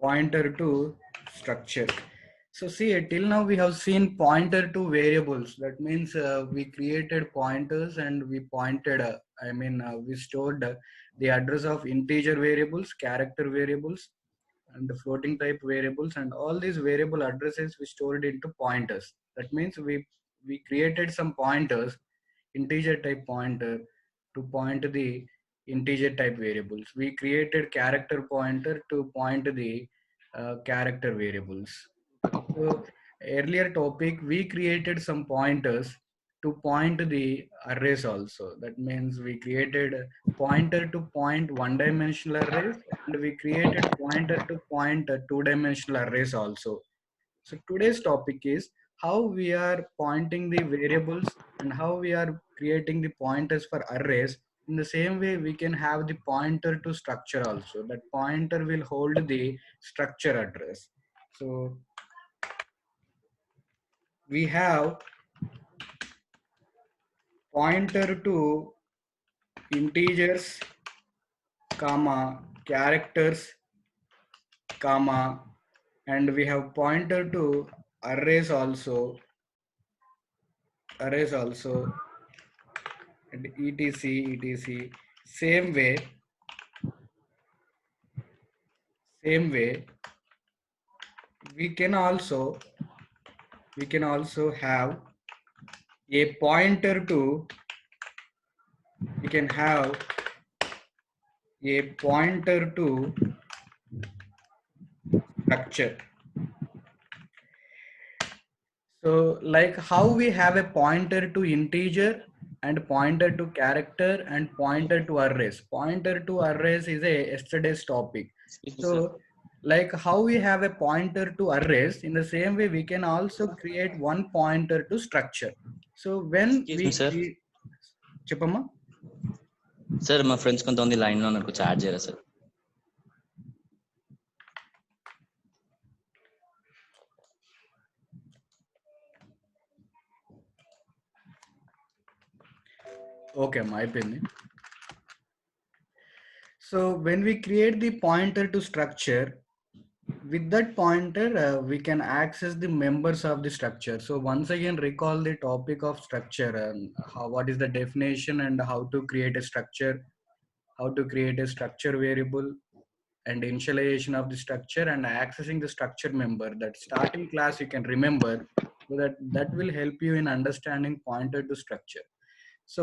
pointer to structure. So see, till now we have seen pointer to variables. That means we created pointers and we pointed we stored the address of integer variables, character variables, and the floating type variables, and all these variable addresses we stored into pointers. That means we created some pointers, integer type pointer to point the integer type variables. We created character pointer to point the character variables. So earlier topic, we created some pointers to point the arrays also. That means we created a pointer to point one dimensional arrays, and we created pointer to point two dimensional arrays also. So today's topic is how we are pointing the variables and how we are creating the pointers for arrays. In the same way, we can have the pointer to structure also. That pointer will hold the structure address. So we have pointer to integers, comma, characters, comma, and we have pointer to arrays also, and etc. Same way, we can also have a pointer to, we can have a pointer to structure. So like how we have a pointer to integer and pointer to character and pointer to arrays. Pointer to arrays is a yesterday's topic. So like how we have a pointer to arrays, in the same way we can also create one pointer to structure. So when Excuse we me, sir. Chipama? Sir, my friends కొంతమంది line లో నాకు chat చేయరా sir? Okay, my opinion. So when we create the pointer to structure, with that pointer we can access the members of the structure. So once again recall the topic of structure and what is the definition and how to create a structure, how to create a structure variable, and initialization of the structure and accessing the structure member. That starting class you can remember, so that will help you in understanding pointer to structure. So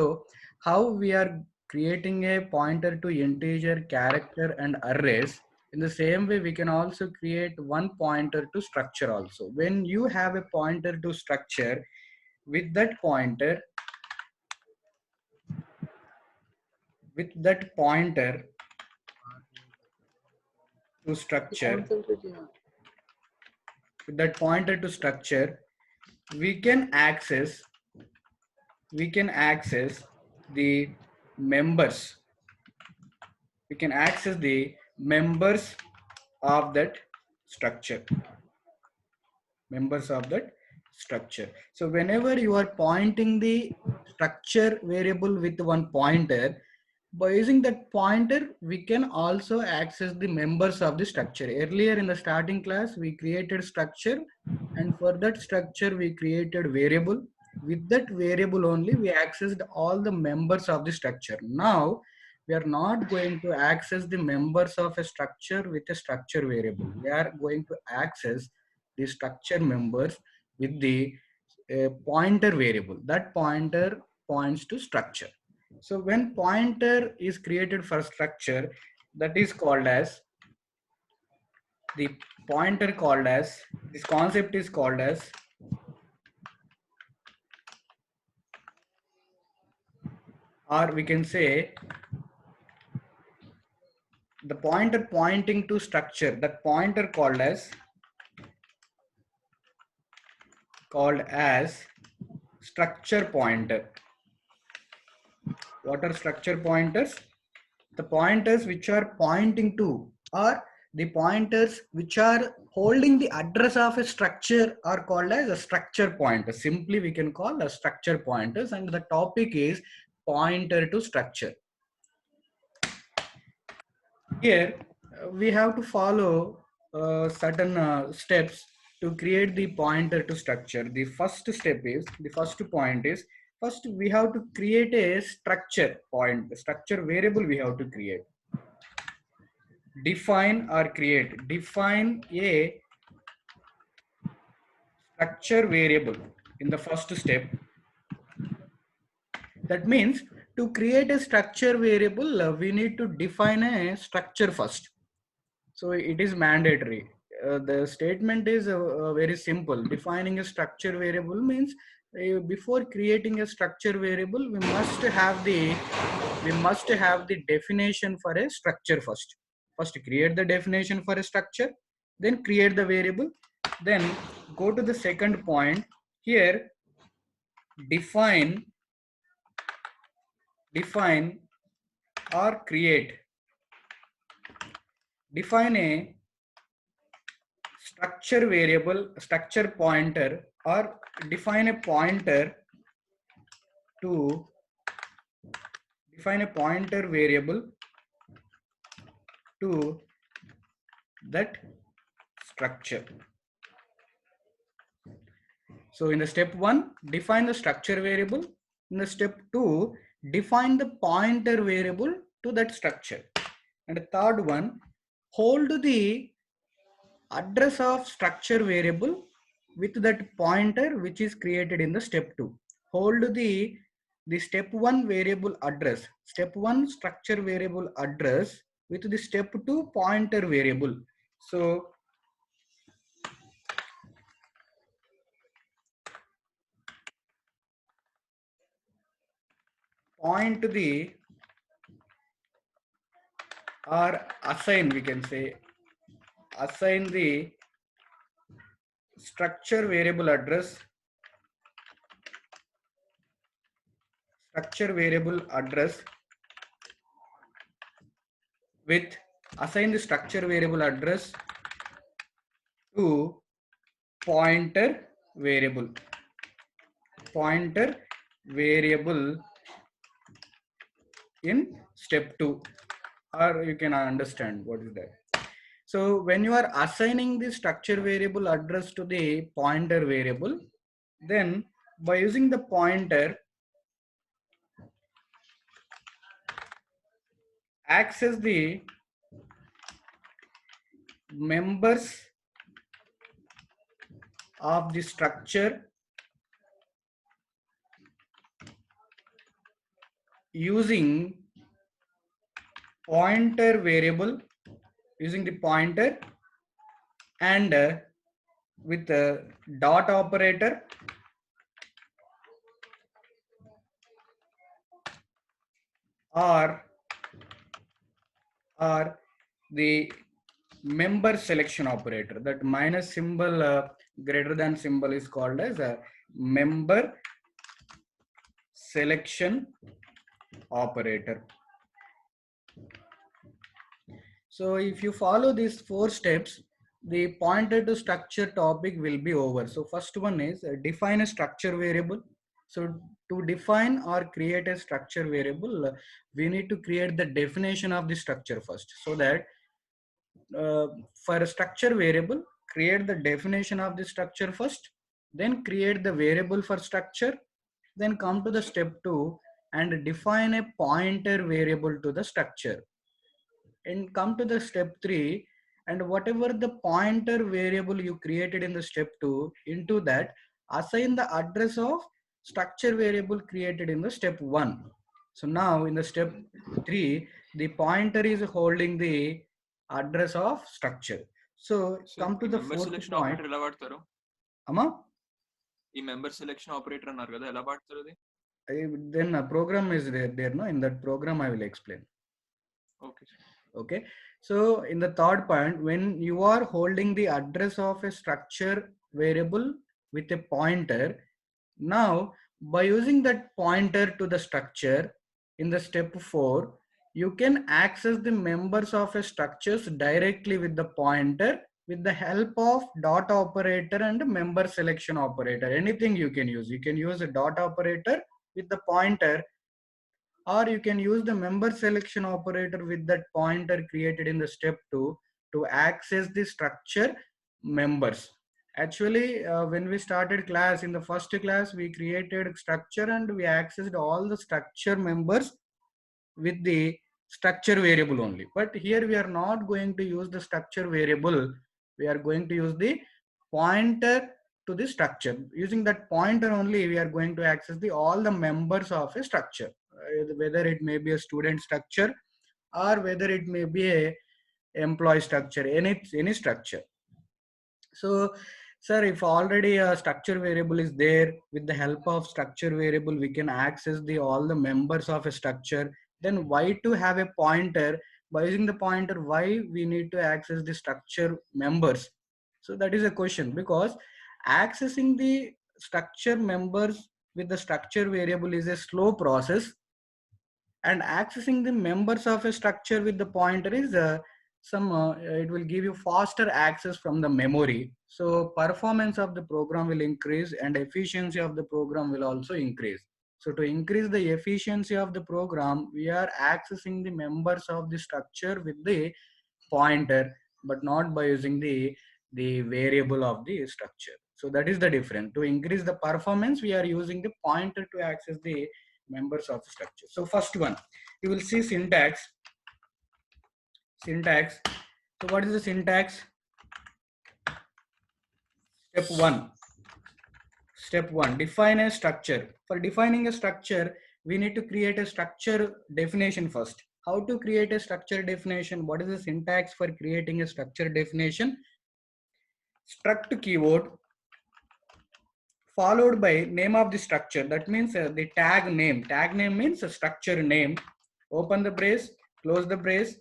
how we are creating a pointer to integer, character, and arrays, in the same way we can also create one pointer to structure also. When you have a pointer to structure, with that pointer to structure, with that pointer to structure, we can access the members, we can access the members of that structure, So whenever you are pointing the structure variable with one pointer, by using that pointer we can also access the members of the structure. Earlier in the starting class we created structure, and for that structure we created variable. With that variable only we accessed all the members of the structure. Now we are not going to access the members of a structure with a structure variable. We are going to access the structure members with the pointer variable. That pointer points to structure. So when pointer is created for structure, that is called as the pointer called as, this concept is called as or we can say the pointer pointing to structure, that pointer called as structure pointer. What are structure pointers? The pointers which are pointing to, or the pointers which are holding the address of a structure are called as a structure pointer. Simply we can call a structure pointers, and the topic is pointer to structure. Here we have to follow certain steps to create the pointer to structure. The first step is, the first point is, first we have to create a structure point, the structure variable we have to create. Define or create. Define a structure variable in the first step. That means to create a structure variable, we need to define a structure first. So it is mandatory. The statement is very simple. Defining a structure variable means before creating a structure variable, we must have the definition for a structure first. First create the definition for a structure, then create the variable, then go to the second point. Here define or create. Define a structure variable, structure pointer, or define a pointer to define a pointer variable to that structure. So in the step 1, define the structure variable. In the step 2, define the pointer variable to that structure. And the third one, hold the address of structure variable with that pointer which is created in the step 2. Hold the step 1 variable address, step 1 structure variable address with the step 2 pointer variable. So point the, or assign, we can say, assign the structure variable address, with, assign the structure variable address to pointer variable in step 2, or you can understand what is that. So when you are assigning the structure variable address to the pointer variable, then by using the pointer, access the members of the structure using pointer variable, using the pointer, and with the dot operator or the member selection operator. That minus symbol, greater than symbol, is called as a member selection operator. So if you follow these 4 steps, the pointer to structure topic will be over. So first one is define a structure variable. So to define or create a structure variable, we need to create the definition of the structure first. So that for a structure variable, create the definition of the structure first, then create the variable for structure, then come to the step 2 and define a pointer variable to the structure, and come to the step 3, and whatever the pointer variable you created in the step 2, into that assign the address of structure variable created in the step 1. So now in the step 3, the pointer is holding the address of structure. So come to the fourth point. Amma? ఈ member selection operator అన్నారు కదా, ఎలా వాడతారు అది? Then a program is there, no? In that program I will explain. Okay. So in the third point, when you are holding the address of a structure variable with a pointer, now by using that pointer to the structure in the step 4, you can access the members of a structures directly with the pointer with the help of dot operator and member selection operator. Anything you can use. You can use a dot operator with the pointer, or you can use the member selection operator with that pointer created in the step 2 to access the structure members. Actually, when we started class, in the first class, we created structure and we accessed all the structure members with the structure variable only. But here we are not going to use the structure variable. We are going to use the pointer to the structure. Using that pointer only, we are going to access the all the members of a structure, whether it may be a student structure or whether it may be a employee structure, any structure. So, sir, if already a structure variable is there, with the help of structure variable, we can access the all the members of a structure. Then why to have a pointer? By using the pointer, why we need to access the structure members? So that is a question, because accessing the structure members with the structure variable is a slow process, and accessing the members of a structure with the pointer is it will give you faster access from the memory. So performance of the program will increase and efficiency of the program will also increase. So to increase the efficiency of the program, we are accessing the members of the structure with the pointer, but not by using the variable of the structure. So that is the difference. To increase the performance, we are using the pointer to access the members of the structure. So first one, you will see syntax. So what is the syntax? Step one, define a structure. For defining a structure, we need to create a structure definition first. How to create a structure definition? What is the syntax for creating a structure definition? Struct keyword followed by name of the structure. That means the tag name. Tag name means a structure name. Open the brace, close the brace,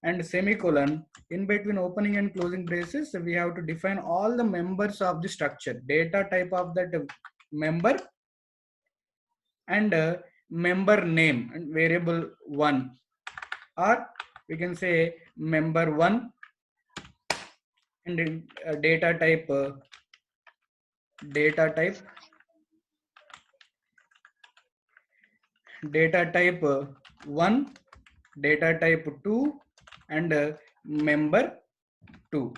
and semicolon. In between opening and closing braces, we have to define all the members of the structure, data type of that member, and member name and variable 1, or we can say member 1, and data type data type 1, data type 2, and member 2.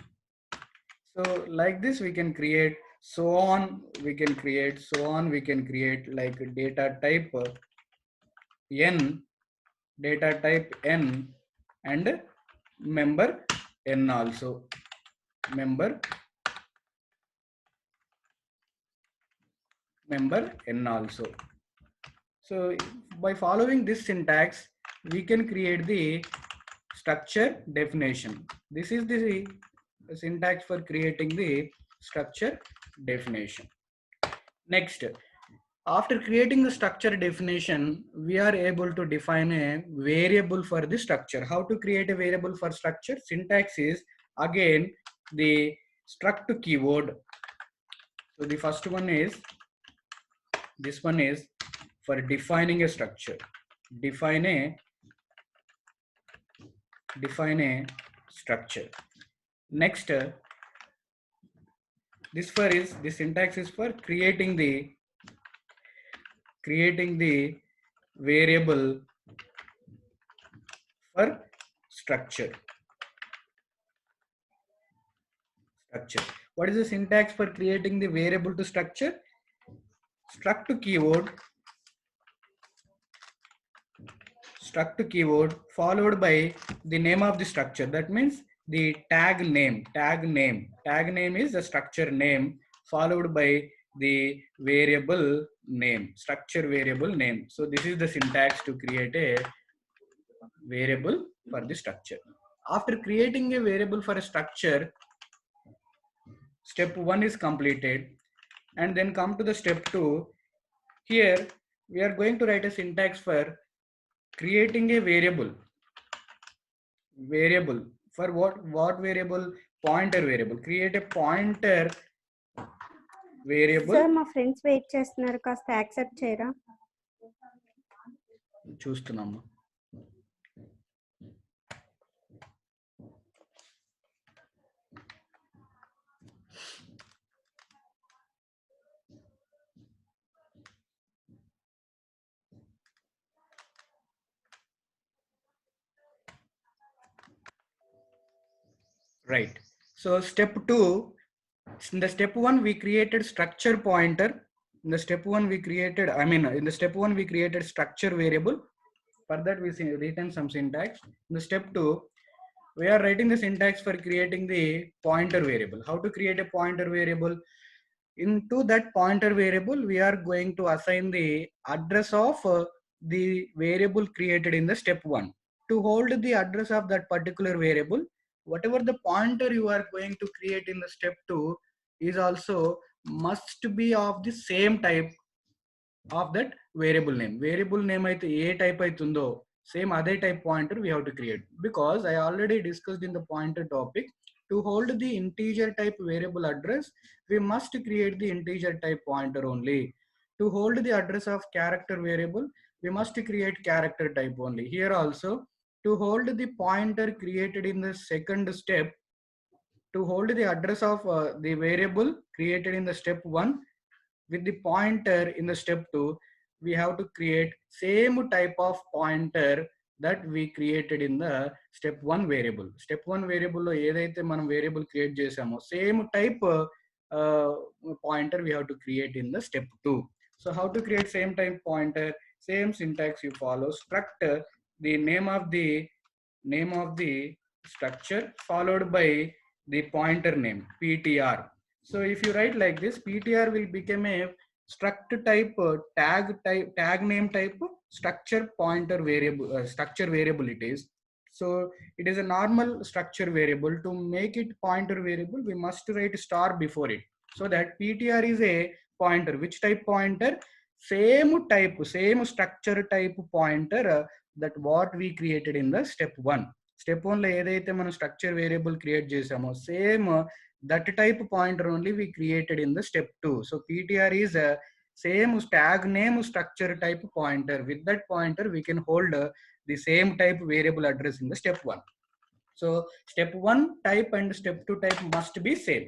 So like this we can create, so on we can create, like data type n, and member n also, member n also. So by following this syntax, we can create the structure definition. This is the syntax for creating the structure definition. Next, after creating the structure definition, we are able to define a variable for the structure. How to create a variable for structure? Syntax is again the struct keyword. So the first one is, this one is for defining a structure. Define a structure. Next, this syntax is for creating the variable for structure. What is the syntax for creating the variable to structure? Struct keyword followed by the name of the structure. That means the tag name. Tag name is the structure name followed by the variable name, structure variable name. So this is the syntax to create a variable for the structure. After creating a variable for a structure, step 1 is completed, and then come to the step 2. Here we are going to write a syntax for creating a variable for what variable? Pointer variable. Create a pointer variable. Sir మా friends wait చేస్తున్నారు, కాస్త accept చేయరా? చూస్తున్నాము. Right. So step 2, in the step 1 we created structure pointer. In the step 1 we created, in the step 1 we created structure variable. For that we written some syntax. In the step 2 we are writing the syntax for creating the pointer variable. How to create a pointer variable? Into that pointer variable we are going to assign the address of the variable created in the step 1. To hold the address of that particular variable, whatever the pointer you are going to create in the step 2 is also must be of the same type of that variable name. Variable name అయితే ఏ type అవుతుందో same other type pointer we have to create, because I already discussed in the pointer topic. To hold the integer type variable address, we must create the integer type pointer only. To hold the address of character variable, we must create character type only. Here also, to hold the pointer created in the second step, to hold the address of the variable created in the step 1 with the pointer in the step 2, we have to create same type of pointer that we created in the step 1 variable. Step 1 variable lo edaithe manam variable create chesamo, same type pointer we have to create in the step 2. So how to create same type pointer? Same syntax you follow. Struct the name of the structure followed by the pointer name ptr. So if you write like this, ptr will become a struct type tag name type structure pointer variable, structure variable it is. So it is a normal structure variable. To make it pointer variable, we must write star before it, so that ptr is a pointer. Which type pointer? Same type, same structure type pointer that what we created in the step 1. Step 1 లో ఏదైతే మనం structure variable create చేసామో same that type pointer only we created in the step 2. So ptr is a same tag name structure type pointer. With that pointer we can hold the same type variable address in the step 1. So step 1 type and step 2 type must be same.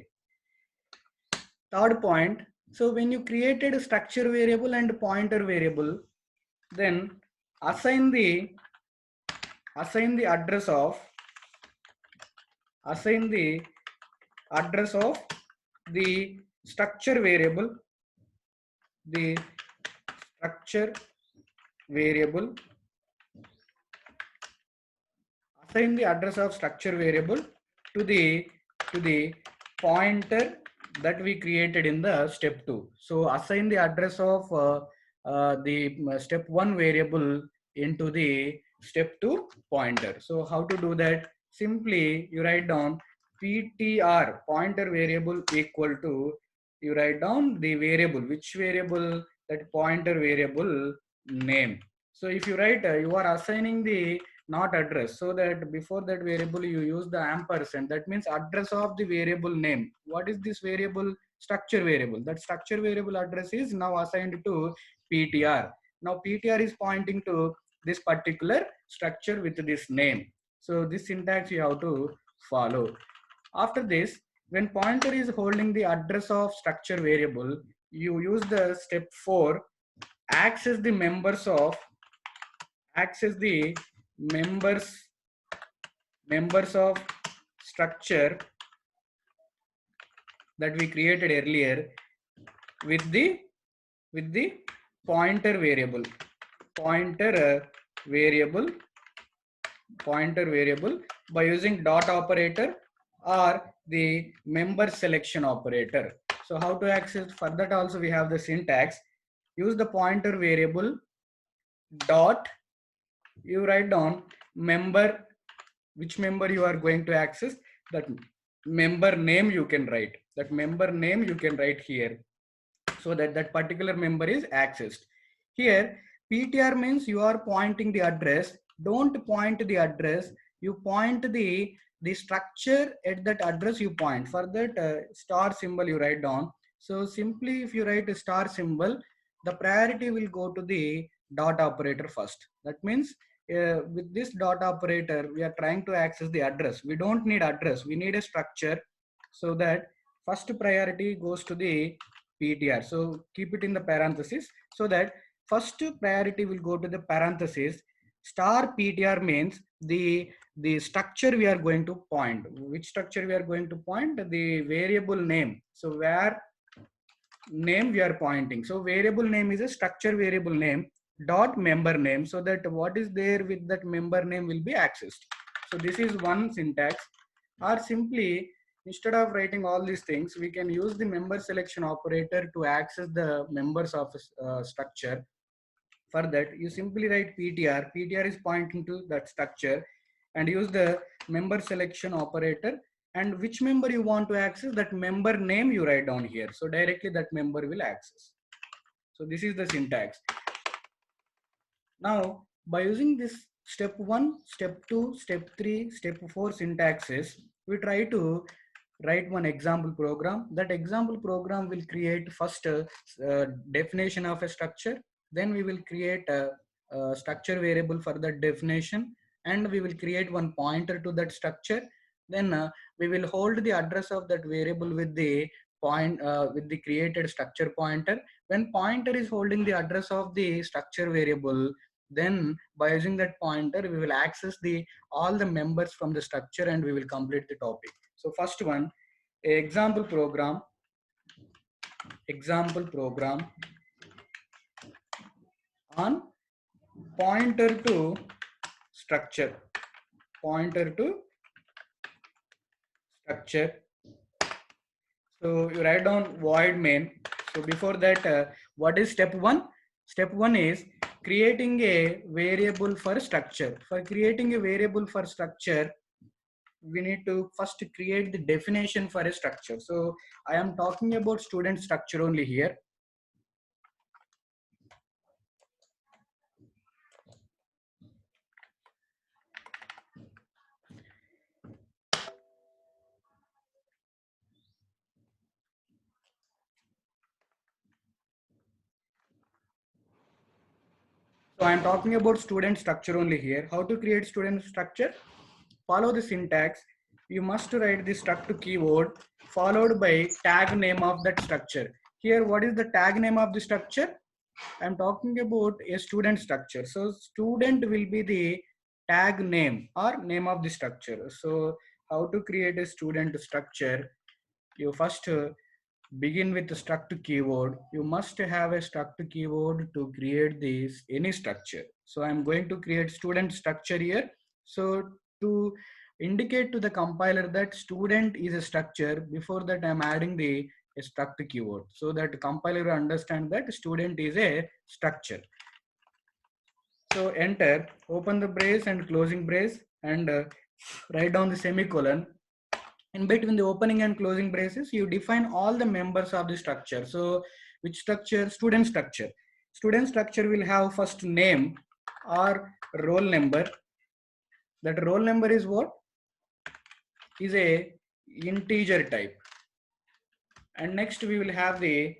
Third point, so when you created a structure variable and pointer variable, then assign the address of the structure variable, the structure variable, assign the address of structure variable to the pointer that we created in the step 2. So assign the address of the step 1 variable into the step 2 pointer. So how to do that? Simply you write down ptr pointer variable equal to, you write down the variable, which variable? That pointer variable name. So if you write you are assigning the not address, so that before that variable you use the ampersand, that means address of the variable name. What is this variable? Structure variable. That structure variable address is now assigned to ptr. Now ptr is pointing to this particular structure with this name. So this syntax you have to follow. After this, when pointer is holding the address of structure variable, you use the step 4, access the members of structure that we created earlier with the pointer variable by using dot operator or the member selection operator. So how to access? For that also we have the syntax. Use the pointer variable dot, you write down member, which member you are going to access. That member name you can write, here, so that that particular member is accessed. Here ptr means you are pointing the address. Don't point the address, you point the structure at that address you point. For that star symbol you write down. So simply if you write a star symbol, the priority will go to the dot operator first. That means with this dot operator we are trying to access the address. We don't need address, we need a structure. So that first priority goes to the ptr. So keep it in the parenthesis, so that first priority will go to the parenthesis. Star ptr means the structure we are going to point. Which structure we are going to point? The variable name. So where name we are pointing. So variable name is a structure variable name dot member name, so that what is there with that member name will be accessed. So this is one syntax. Or simply, instead of writing all these things, we can use the member selection operator to access the members of a structure. For that, you simply write ptr. Ptr is pointing to that structure, and use the member selection operator, and which member you want to access, that member name you write down here. So directly that member will access. So this is the syntax. Now, by using this step 1, step 2, step 3, step 4 syntaxes, we try to write one example program. That example program will create first definition of a structure. Then we will create a structure variable for that definition, and we will create one pointer to that structure. Then we will hold the address of that variable with the with the created structure pointer. When pointer is holding the address of the structure variable, then by using that pointer, we will access the all the members from the structure, and we will complete the topic. So first one, example program on pointer to structure. So you write down void main. So before that, what is step 1? Step 1 is creating a variable for structure. For creating a variable for structure, we need to first create the definition for a structure. So I am talking about student structure only here. So I am talking about student structure only here. How to create student structure? Follow the syntax. You must write the struct keyword followed by tag name of that structure. Here, what is the tag name of the structure? I'm talking about a student structure. So student will be the tag name or name of the structure. So how to create a student structure? You first begin with the struct keyword. You must have a struct keyword to create this any structure. So I'm going to create student structure here. So to indicate to the compiler that student is a structure, before that I'm adding the struct keyword, so that compiler will understand that student is a structure. So enter, open the brace and closing brace, and write down the semicolon. In between the opening and closing braces, you define all the members of the structure. So which structure? Student structure. Student structure will have first name or roll number. That roll number is what? Is a integer type. And next we will have the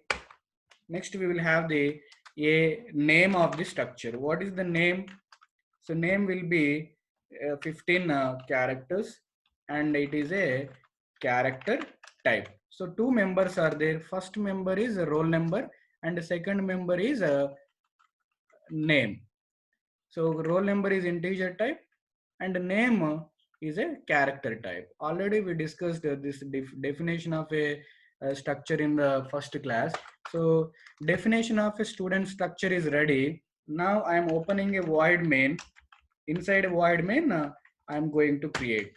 a name of the structure. What is the name? So name will be 15 characters, and it is a character type. So two members are there. First member is a roll number, and the second member is a name. So roll number is integer type, and name is a character type. Already we discussed this definition of a structure in the first class. So definition of a student structure is ready. Now I am opening a void main. Inside a void main, I am going to create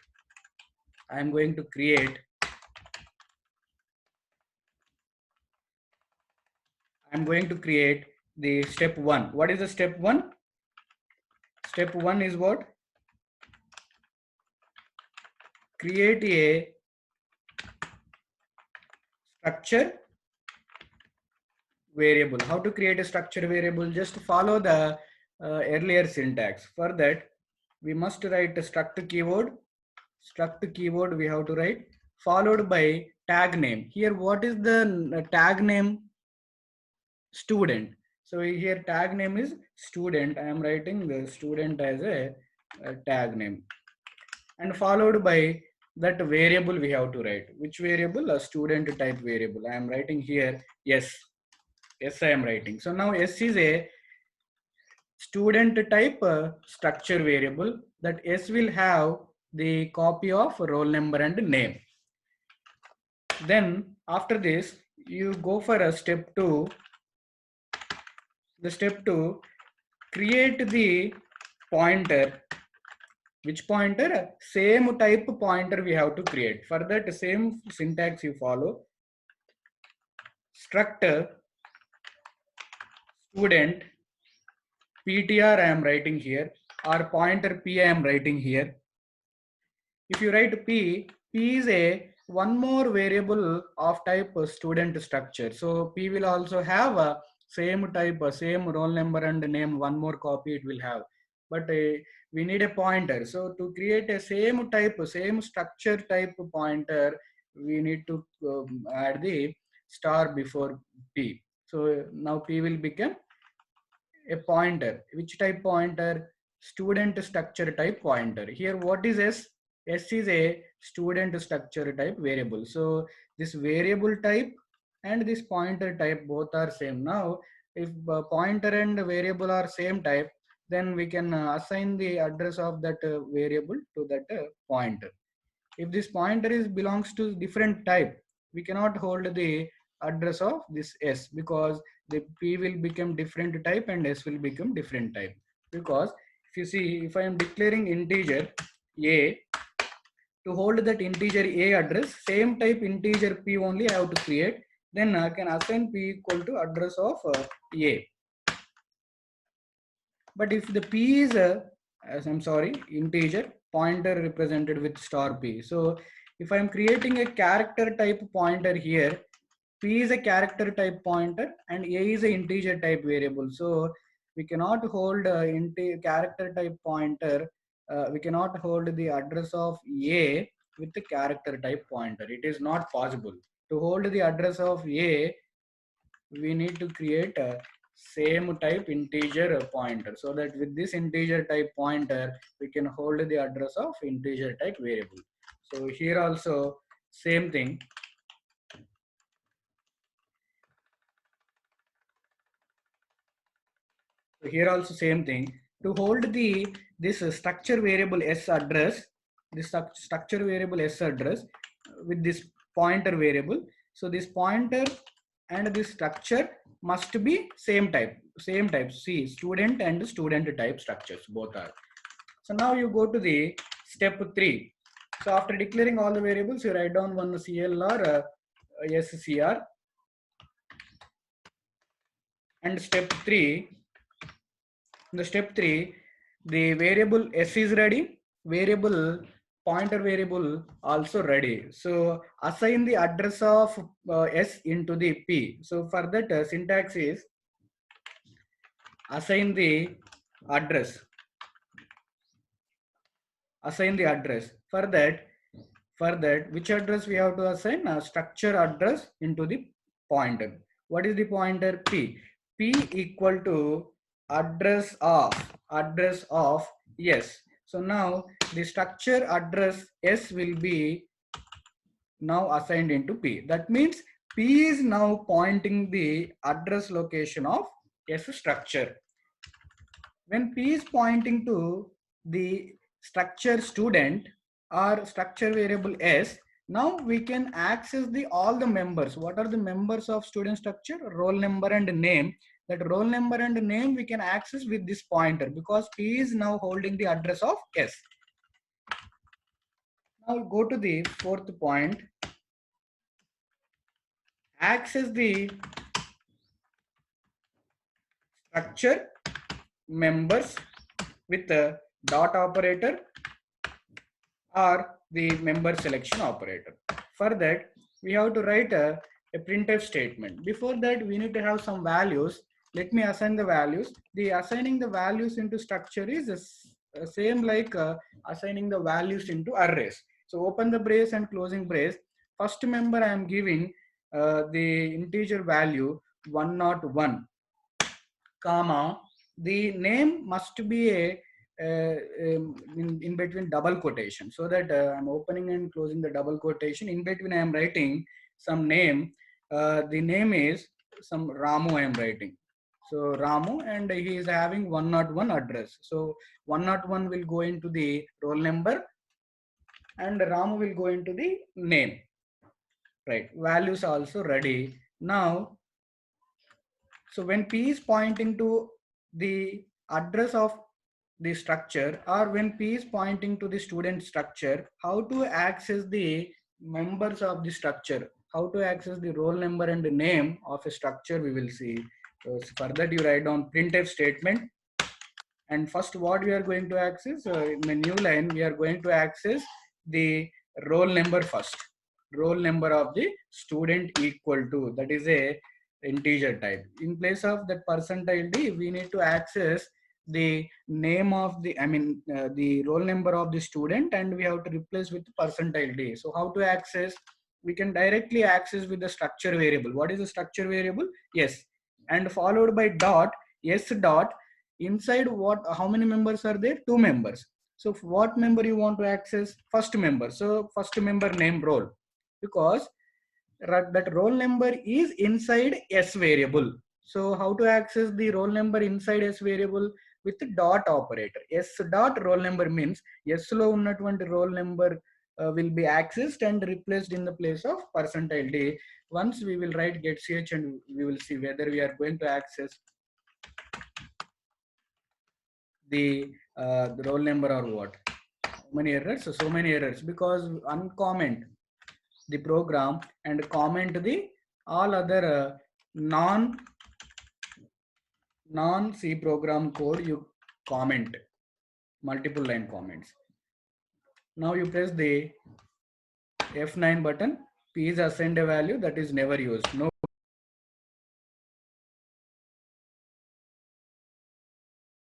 the step 1. What is the step 1? Step 1 is what? Create a structure variable. How to create a structure variable? Just follow the earlier syntax. For that, we must write a struct keyword. Struct keyword we have to write, followed by tag name. Here, what is the tag name? Student. So here tag name is student. I am writing the student as a tag name, and followed by that variable we have to write. Which variable? A student type variable. I am writing here yes. I am writing. So now S is a student type structure variable, that S will have the copy of roll number and name. Then after this, you go for a step 2. The step 2, create the pointer. Which pointer? Same type pointer we have to create. For that same syntax you follow. Struct student ptr I am writing here, or pointer p I am writing here. If you write p is a one more variable of type student structure. So p will also have a same type, same roll number and name, one more copy it will have. But we need a pointer. So to create a same type, same structure type pointer, we need to add the star before p. So now p will become a pointer. Which type pointer? Student structure type pointer. Here what is S? S is a student structure type variable. So this variable type and this pointer type both are same. Now if pointer and variable are same type, then we can assign the address of that variable to that pointer. If this pointer is belongs to different type, we cannot hold the address of this S, because the P will become different type and S will become different type. Because if you see, if I am declaring integer A, to hold that integer A address, same type integer P only I have to create. Then I can assign P equal to address of A. But if the P is integer, pointer represented with star P. So if I am creating a character type pointer here, P is a character type pointer and A is a integer type variable. So we cannot hold character type pointer. We cannot hold the address of A with the character type pointer. It is not possible. To hold the address of A, we need to create a same type integer pointer, so that with this integer type pointer we can hold the address of integer type variable. So here also same thing. So here also same thing. To hold this structure variable S address, this structure variable S address with this pointer variable. So this pointer and this structure must be same type. See, student and student type structures both are. So now you go to the step 3. So after declaring all the variables, you write down one CL or SCR. And step 3, in the step 3, the variable S is ready, pointer variable also ready. So assign the address of S into the P. So for that syntax is assign the address. Assign the address. For that, which address we have to assign? Structure address into the pointer. What is the pointer? P. P equal to address of S. So now the structure address S will be now assigned into P. That means P is now pointing the address location of S structure. When P is pointing to the structure student or structure variable S, now we can access all the members. What are the members of student structure? Roll number and name. That roll number and name we can access with this pointer, because P is now holding the address of S. Now go to the 4th point. Access the structure members with a dot operator or the member selection operator. For that, we have to write a printf statement. Before that, we need to have some values. Let me assign the values. The assigning the values into structure is same like assigning the values into arrays. So open the brace and closing brace. First member I am giving the integer value 101, comma, the name must be in between double quotation, so that I'm opening and closing the double quotation. In between I am writing some name. The name is some Ramu I am writing. So Ramu, and he is having 101 address. So 101 will go into the roll number and Ramu will go into the name. Right, values are also ready. Now, so when P is pointing to the address of the structure, or when P is pointing to the student structure, how to access the members of the structure, how to access the roll number and the name of a structure, we will see. So for that, you write down printf statement. And first, what we are going to access in the new line, we are going to access the roll number first. Roll number of the student equal to, that is a integer type. In place of that percentile d, we need to access the name of the, the roll number of the student, and we have to replace with percentile d. So how to access? We can directly access with the structure variable. What is the structure variable? Yes, and followed by dot, s dot. Inside what, how many members are there? 2 members. So what member you want to access? First member. So first member name roll, because that roll number is inside s variable. So how to access the roll number inside s variable? With the dot operator. S dot roll number means s lo unnatuvanti roll number will be accessed and replaced in the place of percentile d. Once we will write get ch, and we will see whether we are going to access the roll number or what. How many errors? So many errors, because uncomment the program and comment the all other non C program code, you comment multiple line comments. Now you press the F9 button. P is assigned a value that is never used. No